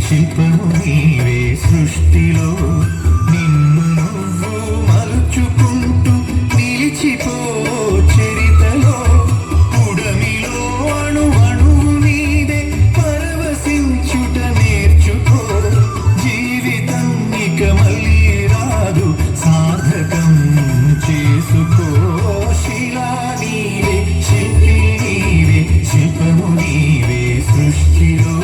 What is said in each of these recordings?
శిల్పము నీవే సృష్టిలో నిన్ను నువ్వు మలుచుకుంటూ నిలిచిపో చరితలో పుడమిలో అణు అణువు నీదే పరవశించుట నేర్చుకో జీవితం ఇక మళ్ళీ రాదు సార్థకం చేసుకో శిలా నీవే శిల్పి నీవే శిల్పము నీవే సృష్టిలో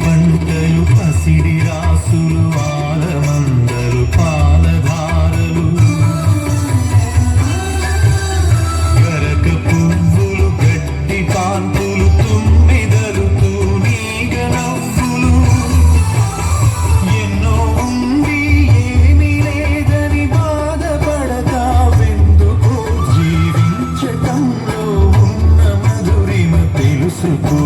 పంటలు పసిడి రాసులు ఆలమందలు పాలధారలు గరక పువ్వులు గడ్డి పాన్పులు తుమ్మిదలు తూనీగ నవ్వులు ఎన్నో ఉండి ఏమీ లేదని బాధపడతావెందుకు జీవించటంలో ఉన్న మధురిమ తెలుసుకో